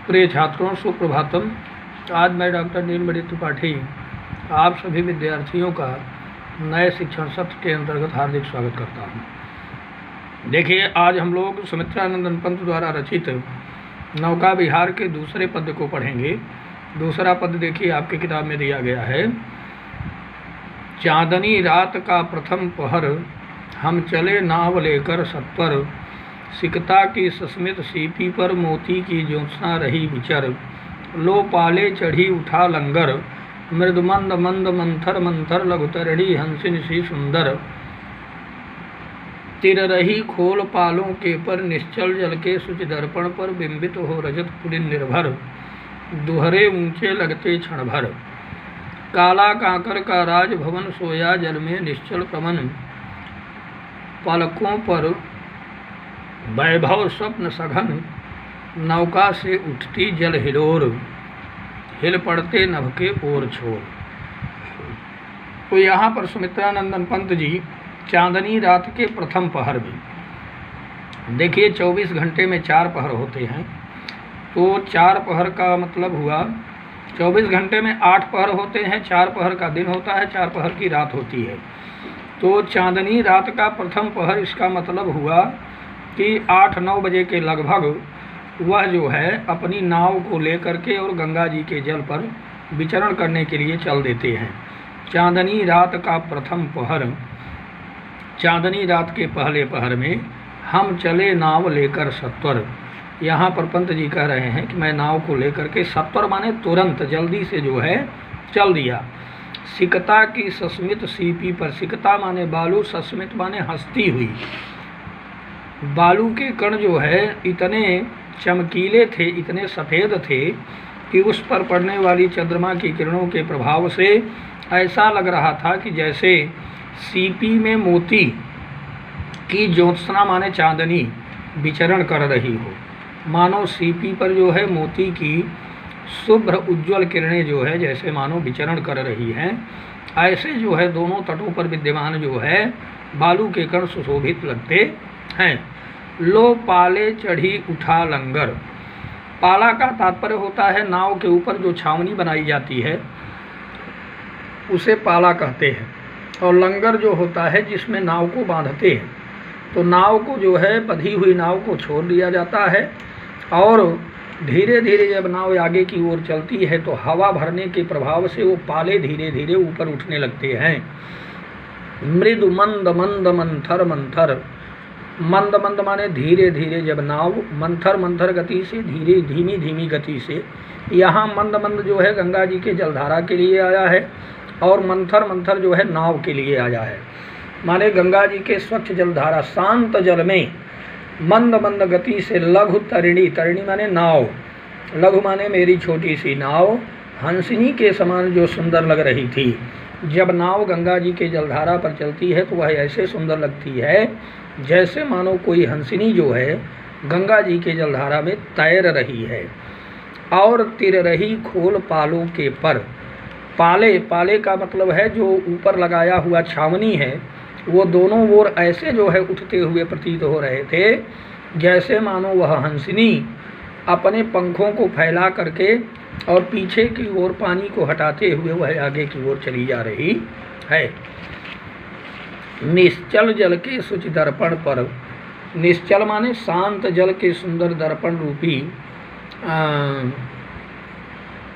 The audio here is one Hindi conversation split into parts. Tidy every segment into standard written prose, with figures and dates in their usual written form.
प्रिय छात्रों, सुप्रभातम। आज मैं डॉक्टर नीलमणि त्रिपाठी आप सभी विद्यार्थियों का नए शिक्षण सत्र के अंतर्गत हार्दिक स्वागत करता हूं। देखिए, आज हम लोग सुमित्रानंदन पंत द्वारा रचित नौका विहार के दूसरे पद्य को पढ़ेंगे। दूसरा पद्य देखिए आपकी किताब में दिया गया है। चांदनी रात का प्रथम पहर, हम चले नाव लेकर सत्वर, सिकता की सस्मित सीपी पर मोती की ज्योत्सना रही विचर, लो पाले चढ़ी उठा लंगर, मृदुमंद मंद मंथर मंथर लघुतरणी हंसिन सी सुंदर, तिर रही खोल पालों के पर, निश्चल जल के सुच दर्पण पर बिंबित हो रजत पुलिन निर्भर, दुहरे ऊंचे लगते क्षण भर, काला कांकर का राज भवन सोया जल में निश्चल प्रमन, पलकों पर वैभव स्वप्न सघन, नौका से उठती जल हिलोर, हिल पड़ते नभ के ओर छोर। तो यहाँ पर सुमित्रानंदन पंत जी चांदनी रात के प्रथम पहर में, देखिए 24 घंटे में 4 पहर होते हैं, तो 4 पहर का मतलब हुआ 24 घंटे में 8 पहर होते हैं। 4 पहर का दिन होता है, 4 पहर की रात होती है। तो चांदनी रात का प्रथम पहर, इसका मतलब हुआ कि 8-9 बजे के लगभग वह जो है अपनी नाव को लेकर के और गंगा जी के जल पर विचरण करने के लिए चल देते हैं। चांदनी रात का प्रथम पहर, चांदनी रात के पहले पहर में हम चले नाव लेकर सत्वर। यहाँ पर पंत जी कह रहे हैं कि मैं नाव को लेकर के, सत्वर माने तुरंत, जल्दी से जो है चल दिया। सिकता की सस्मित सीपी पर, सिकता माने बालू, सस्मित माने हंसती हुई। बालू के कण जो है इतने चमकीले थे, इतने सफ़ेद थे कि उस पर पड़ने वाली चंद्रमा की किरणों के प्रभाव से ऐसा लग रहा था कि जैसे सीपी में मोती की ज्योत्सना माने चांदनी विचरण कर रही हो, मानो सीपी पर जो है मोती की शुभ्र उज्ज्वल किरणें जो है जैसे मानो विचरण कर रही हैं, ऐसे जो है दोनों तटों पर विद्यमान जो है बालू के कण सुशोभित लगते हैं। लो पाले चढ़ी उठा लंगर, पाला का तात्पर्य होता है नाव के ऊपर जो छावनी बनाई जाती है उसे पाला कहते हैं, और लंगर जो होता है जिसमें नाव को बांधते हैं। तो नाव को जो है, बंधी हुई नाव को छोड़ दिया जाता है और धीरे धीरे जब नाव आगे की ओर चलती है तो हवा भरने के प्रभाव से वो पाले धीरे धीरे ऊपर उठने लगते हैं। मृदु मंद मंद मंथर मंथर, मंद मंद माने धीरे धीरे, जब नाव मंथर मंथर गति से, धीरे धीमी धीमी गति से। यहाँ मंद मंद जो है गंगा जी के जलधारा के लिए आया है और मंथर मंथर जो है नाव के लिए आया है, माने गंगा जी के स्वच्छ जलधारा शांत जल में मंद मंद गति से लघु तरिणी, तरिणी माने नाव, लघु माने मेरी छोटी सी नाव, हंसिनी के समान जो सुंदर लग रही थी। जब नाव गंगा जी के जलधारा पर चलती है तो वह ऐसे सुंदर लगती है जैसे मानो कोई हंसिनी जो है गंगा जी के जलधारा में तैर रही है। और तिर रही खोल पालों के पर, पाले, पाले का मतलब है जो ऊपर लगाया हुआ छावनी है, वो दोनों ओर ऐसे जो है उठते हुए प्रतीत हो रहे थे जैसे मानो वह हंसिनी अपने पंखों को फैला करके और पीछे की ओर पानी को हटाते हुए वह आगे की ओर चली जा रही है। निश्चल जल के सुच दर्पण पर, निश्चल माने शांत जल के सुंदर दर्पण रूपी,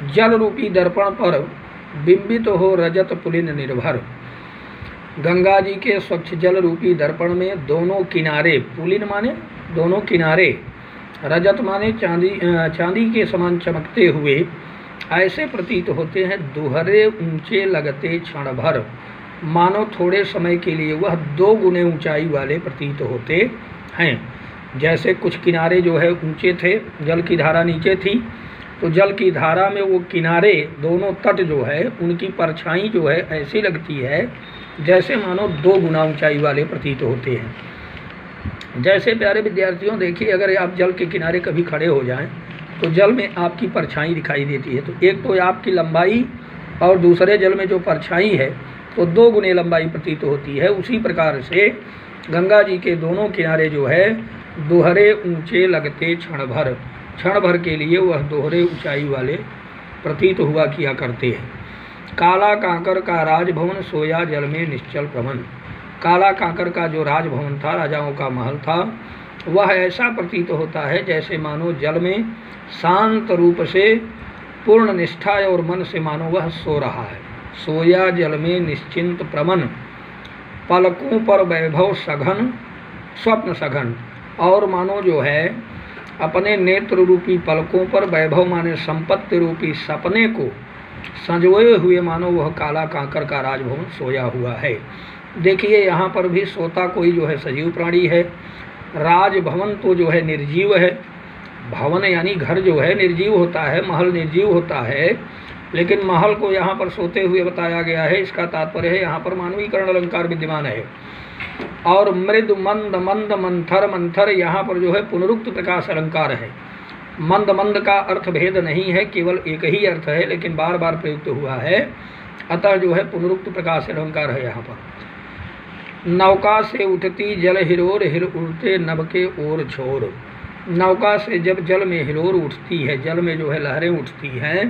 जल रूपी दर्पण पर बिंबित हो रजत पुलिन निर्भर। गंगा जी के स्वच्छ जल रूपी दर्पण में दोनों किनारे, पुलिन माने दोनों किनारे, रजत माने चांदी, चांदी के समान चमकते हुए ऐसे प्रतीत होते हैं। दुहरे ऊंचे लगते क्षण भर, मानो थोड़े समय के लिए वह 2 गुने ऊंचाई वाले प्रतीत होते हैं। जैसे कुछ किनारे जो है ऊंचे थे, जल की धारा नीचे थी, तो जल की धारा में वो किनारे, दोनों तट जो है उनकी परछाई जो है ऐसी लगती है जैसे मानो 2 गुना ऊंचाई वाले प्रतीत होते हैं। जैसे प्यारे विद्यार्थियों, देखिए अगर आप जल के किनारे कभी खड़े हो जाएं तो जल में आपकी परछाई दिखाई देती है, तो एक तो आपकी लंबाई और दूसरे जल में जो परछाई है तो 2 गुने लंबाई प्रतीत होती है। उसी प्रकार से गंगा जी के दोनों किनारे जो है दोहरे ऊंचे लगते क्षण भर के लिए वह दोहरे ऊंचाई वाले प्रतीत हुआ किया करते हैं। काला कांकर का राजभवन सोया जल में निश्चल प्रमन। काला कांकर का जो राजभवन था, राजाओं का महल था, वह ऐसा प्रतीत होता है जैसे मानो जल में शांत रूप से पूर्ण निष्ठा और मन से मानो वह सो रहा है। सोया जल में निश्चिंत प्रमन, पलकों पर वैभव सघन स्वप्न सघन, और मानो जो है अपने नेत्र रूपी पलकों पर वैभव माने संपत्ति रूपी सपने को संजोए हुए मानो वह काला कांकर का राजभवन सोया हुआ है। देखिए यहाँ पर भी सोता कोई जो है सजीव प्राणी है, राजभवन तो जो है निर्जीव है। भवन यानी घर जो है निर्जीव होता है, महल निर्जीव होता है, लेकिन महल को यहाँ पर सोते हुए बताया गया है। इसका तात्पर्य है यहाँ पर मानवीकरण अलंकार विद्यमान है। और मृद मंद मंद मंथर मंथर यहाँ पर जो है पुनरुक्त प्रकाश अलंकार है। मंद मंद का अर्थ भेद नहीं है, केवल एक ही अर्थ है, लेकिन बार बार प्रयुक्त हुआ है, अतः जो है पुनरुक्त प्रकाश अलंकार है यहाँ पर। नौका से उठती जल हिलोर हिल उड़ते नभ के ओर छोर। नौका से जब जल में हिलोर उठती है, जल में जो है लहरें उठती हैं,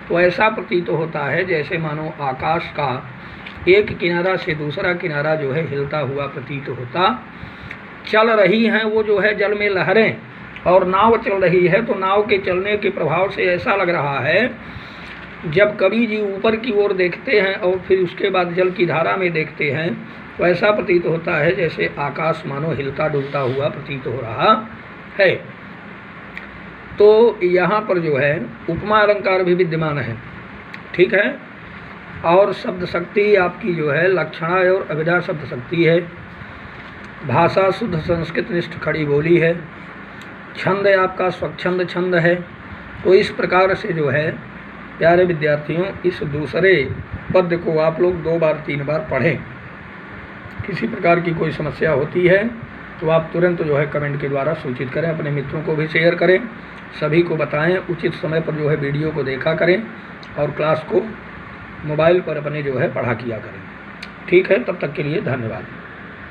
तो ऐसा प्रतीत होता है जैसे मानो आकाश का एक किनारा से दूसरा किनारा जो है हिलता हुआ प्रतीत होता। चल रही हैं वो जो है जल में लहरें, और नाव चल रही है, तो नाव के चलने के प्रभाव से ऐसा लग रहा है जब कवि जी ऊपर की ओर देखते हैं और फिर उसके बाद जल की धारा में देखते हैं, तो ऐसा प्रतीत होता है जैसे आकाश मानो हिलता डुलता हुआ प्रतीत हो रहा है। तो यहाँ पर जो है उपमा अलंकार भी विद्यमान है, ठीक है। और शब्द शक्ति आपकी जो है लक्षणा और अभिधा शब्द शक्ति है। भाषा शुद्ध संस्कृत निष्ठ खड़ी बोली है। छंद आपका स्वच्छंद छंद है। तो इस प्रकार से जो है प्यारे विद्यार्थियों, इस दूसरे पद्य को आप लोग 2 बार 3 बार पढ़ें। किसी प्रकार की कोई समस्या होती है तो आप तुरंत जो है कमेंट के द्वारा सूचित करें, अपने मित्रों को भी शेयर करें, सभी को बताएं, उचित समय पर जो है वीडियो को देखा करें और क्लास को मोबाइल पर अपने जो है पढ़ा किया करें। ठीक है, तब तक के लिए धन्यवाद।